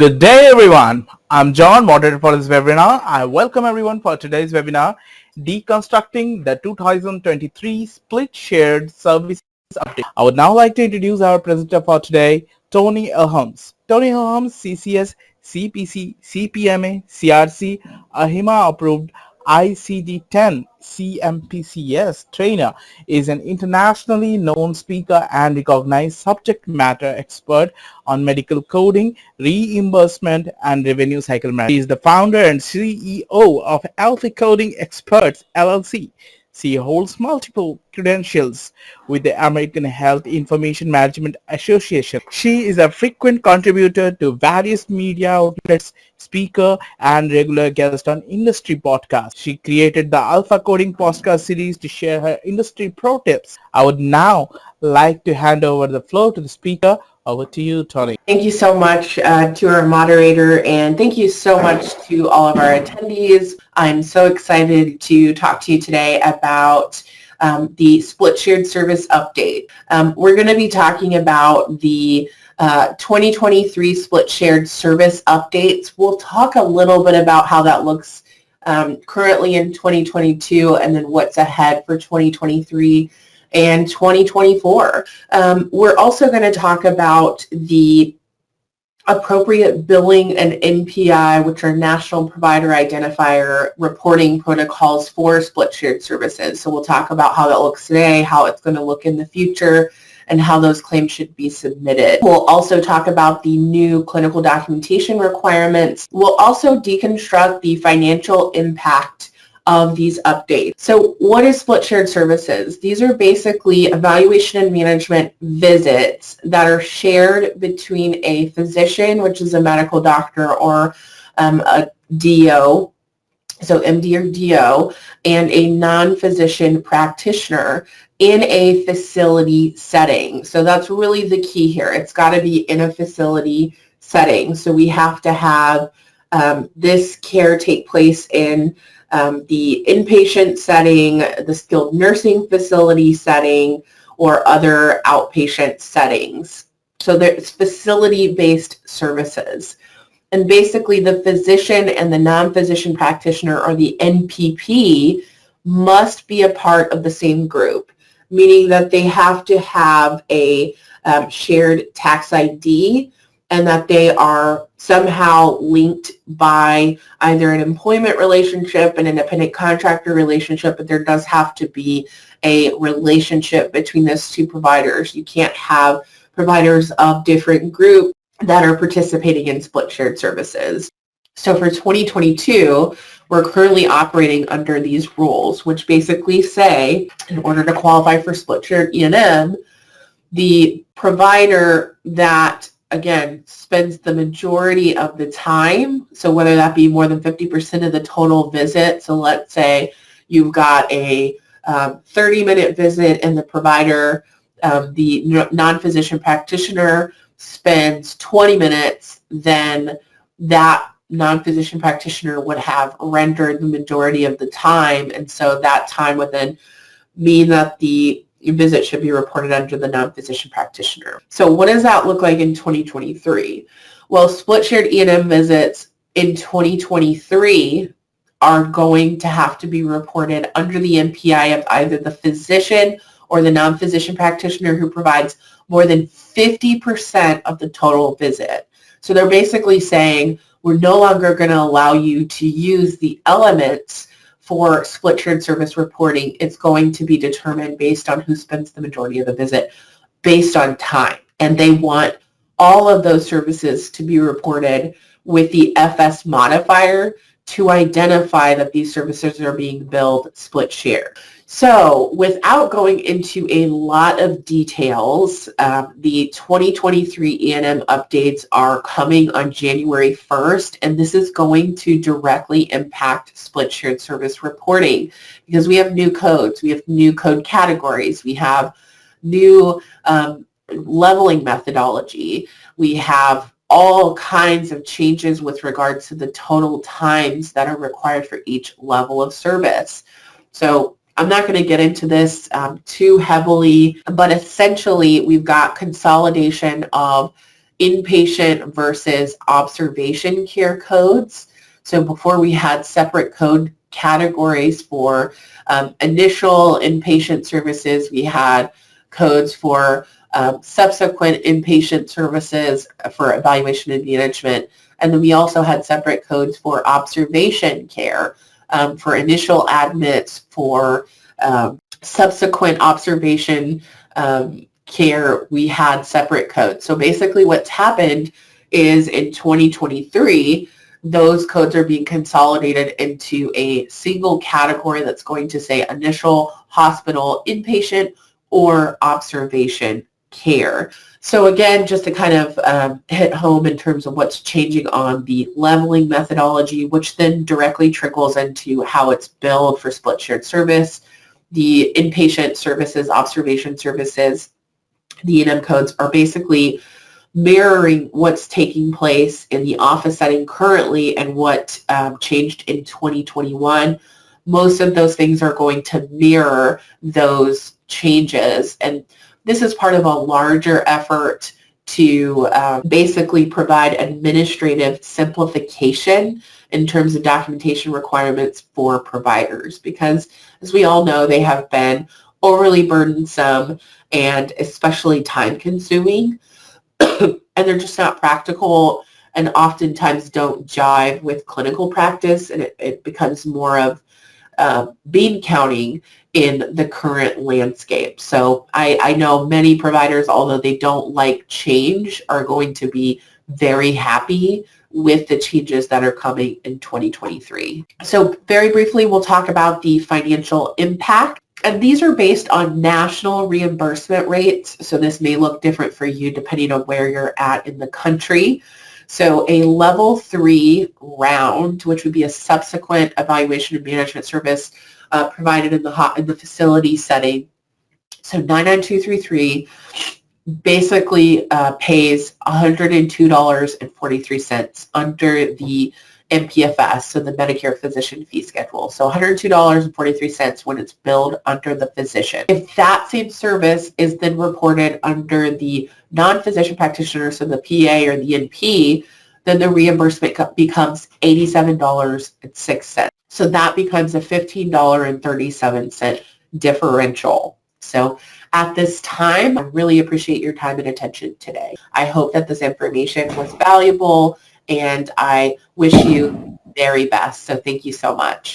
Good day, everyone. I'm John, moderator for this webinar. I welcome everyone for today's webinar, Deconstructing the 2023 Split Shared Services Update. I would now like to introduce our presenter for today, Tony Elhams. Tony Elhams, CCS, CPC, CPMA, CRC, AHIMA approved ICD-10 CMPCS trainer, is an internationally known speaker and recognized subject matter expert on medical coding, reimbursement, and revenue cycle management. He is the founder and CEO of Alpha Coding Experts LLC. She holds multiple credentials with the American Health Information Management Association. She is a frequent contributor to various media outlets, speaker, and regular guest on industry podcasts. She created the Alpha Coding podcast series to share her industry pro tips. I would now like to hand over the floor to the speaker. Over to you, Tony. Thank you so much to our moderator, and thank you so much to all of our attendees. I'm so excited to talk to you today about the split shared service update. We're going to be talking about the 2023 split shared service updates. We'll talk a little bit about how that looks currently in 2022 and then what's ahead for 2023 and 2024. We're also going to talk about the appropriate billing and NPI, which are National Provider Identifier reporting protocols for split shared services. So we'll talk about how that looks today, how it's going to look in the future, and how those claims should be submitted. We'll also talk about the new clinical documentation requirements. We'll also deconstruct the financial impact of these updates. So what is split shared services? These are basically evaluation and management visits that are shared between a physician, which is a medical doctor, or a DO, so MD or DO, and a non-physician practitioner in a facility setting. So that's really the key here. It's got to be in a facility setting. So we have to have this care take place in the inpatient setting, the skilled nursing facility setting, or other outpatient settings. So there's facility-based services. And basically the physician and the non-physician practitioner, or the NPP, must be a part of the same group, meaning that they have to have a shared tax ID and that they are somehow linked by either an employment relationship, an independent contractor relationship, but there does have to be a relationship between those two providers. You can't have providers of different groups that are participating in split shared services. So for 2022, we're currently operating under these rules, which basically say, in order to qualify for split shared E&M, the provider that again, spends the majority of the time, so whether that be more than 50% of the total visit, so let's say you've got a 30-minute visit and the provider, the non-physician practitioner spends 20 minutes, then that non-physician practitioner would have rendered the majority of the time, and so that time would then mean that the visit should be reported under the non-physician practitioner. So what does that look like in 2023? Well, split shared E&M visits in 2023 are going to have to be reported under the NPI of either the physician or the non-physician practitioner who provides more than 50% of the total visit. So they're basically saying, we're no longer going to allow you to use the elements for split shared service reporting. It's going to be determined based on who spends the majority of the visit based on time. And they want all of those services to be reported with the FS modifier to identify that these services are being billed split share. So without going into a lot of details, the 2023 E&M updates are coming on January 1st, and this is going to directly impact split shared service reporting because we have new codes, we have new code categories, we have new leveling methodology, we have all kinds of changes with regards to the total times that are required for each level of service. So I'm not going to get into this too heavily, but essentially we've got consolidation of inpatient versus observation care codes. So before we had separate code categories for initial inpatient services, we had codes for subsequent inpatient services for evaluation and management, and then we also had separate codes for observation care, for initial admits, for subsequent observation care. We had separate codes. So basically what's happened is in 2023, those codes are being consolidated into a single category that's going to say initial hospital inpatient or observation care. So again, just to kind of hit home in terms of what's changing on the leveling methodology, which then directly trickles into how it's billed for split shared service. The inpatient services, observation services, the E&M codes are basically mirroring what's taking place in the office setting currently and what changed in 2021. Most of those things are going to mirror those changes, and this is part of a larger effort to basically provide administrative simplification in terms of documentation requirements for providers, because as we all know, they have been overly burdensome and especially time consuming, and they're just not practical and oftentimes don't jive with clinical practice, and it becomes more of bean counting in the current landscape. So I know many providers, although they don't like change, are going to be very happy with the changes that are coming in 2023. So very briefly, we'll talk about the financial impact. And these are based on national reimbursement rates. So this may look different for you depending on where you're at in the country. So a level 3 round, which would be a subsequent evaluation and management service provided in the facility setting. So 99233 basically pays $102.43 under the MPFS, so the Medicare physician fee schedule. So $102.43 when it's billed under the physician. If that same service is then reported under the non-physician practitioner, so the PA or the NP, then the reimbursement becomes $87.06. So that becomes a $15.37 differential. So at this time, I really appreciate your time and attention today. I hope that this information was valuable, and I wish you very best. So thank you so much.